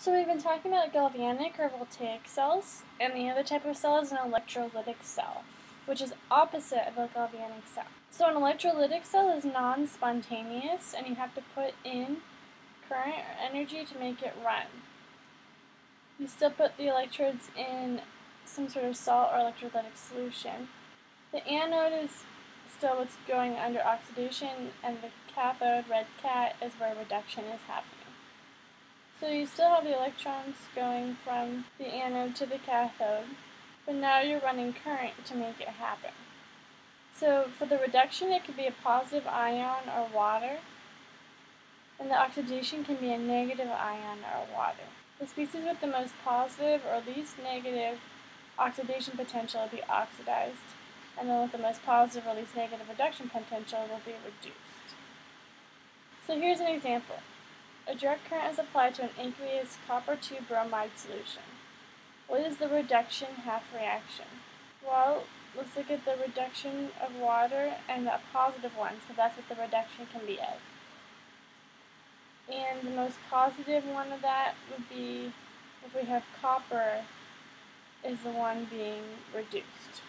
So we've been talking about galvanic or voltaic cells, and the other type of cell is an electrolytic cell, which is opposite of a galvanic cell. So an electrolytic cell is non-spontaneous, and you have to put in current or energy to make it run. You still put the electrodes in some sort of salt or electrolytic solution. The anode is still what's going under oxidation, and the cathode, red cat, is where reduction is happening. So you still have the electrons going from the anode to the cathode, but now you're running current to make it happen. So for the reduction, it could be a positive ion or water, and the oxidation can be a negative ion or water. The species with the most positive or least negative oxidation potential will be oxidized, and then with the most positive or least negative reduction potential will be reduced. So here's an example. A direct current is applied to an aqueous copper 2 bromide solution. What is the reduction half reaction? Well, let's look at the reduction of water and the positive ones, because that's what the reduction can be of. And the most positive one of that would be, if we have copper, is the one being reduced.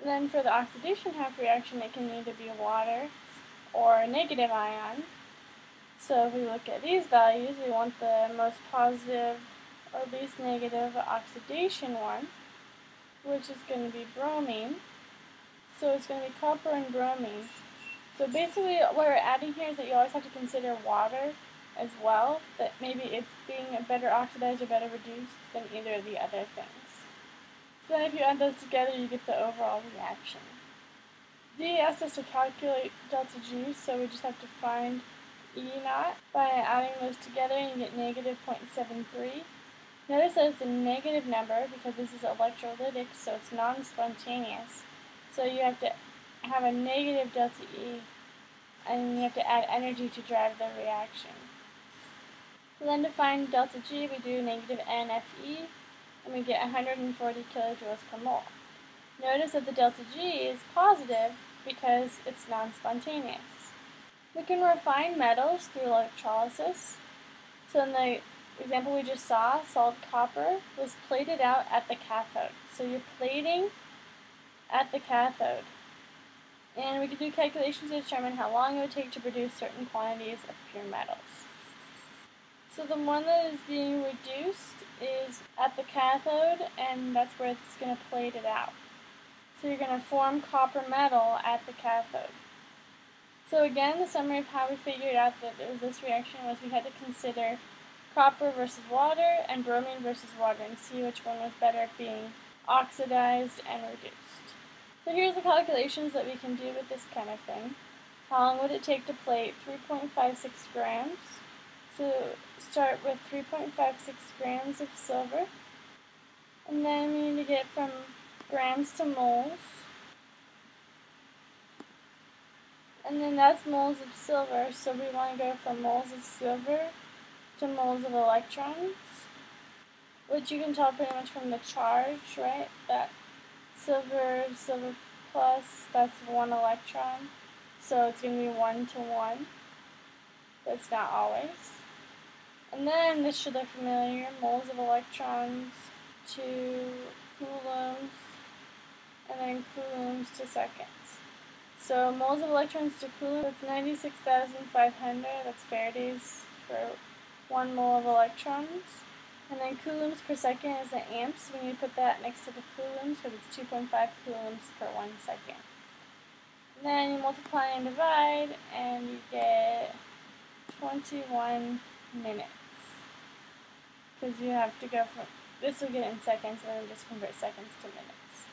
And then for the oxidation half reaction, it can either be water or a negative ion. So if we look at these values, we want the most positive or least negative oxidation one, which is going to be bromine. So it's going to be copper and bromine. So basically what we're adding here is that you always have to consider water as well, that maybe it's being better oxidized or better reduced than either of the other things. So then if you add those together, you get the overall reaction. D asked us to calculate delta G, so we just have to find E naught by adding those together, and you get negative 0.73. Notice that it's a negative number because this is electrolytic, so it's non-spontaneous. So you have to have a negative delta E, and you have to add energy to drive the reaction. So then to find delta G, we do negative NFE, and we get 140 kilojoules per mole. Notice that the delta G is positive because it's non-spontaneous. We can refine metals through electrolysis. So in the example we just saw, solid copper was plated out at the cathode. So you're plating at the cathode. And we can do calculations to determine how long it would take to produce certain quantities of pure metals. So the one that is being reduced is at the cathode, and that's where it's going to plate it out. So you're going to form copper metal at the cathode. So again, the summary of how we figured out that there was this reaction was we had to consider copper versus water and bromine versus water and see which one was better at being oxidized and reduced. So here's the calculations that we can do with this kind of thing. How long would it take to plate 3.56 grams? So start with 3.56 grams of silver, and then we need to get from grams to moles. And then that's moles of silver, so we want to go from moles of silver to moles of electrons, which you can tell pretty much from the charge, right? That silver plus, that's 1 electron, so it's going to be 1 to 1, but it's not always. And then this should look familiar, moles of electrons to coulombs, and then coulombs to seconds. So moles of electrons to coulombs, that's 96,500, that's Faraday's for 1 mole of electrons. And then coulombs per second is the amps. We need to put that next to the coulombs because it's 2.5 coulombs per 1 second. And then you multiply and divide, and you get 21 minutes. Because you have to go from, this will get in seconds, and then just convert seconds to minutes.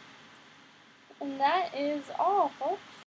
And that is all, folks.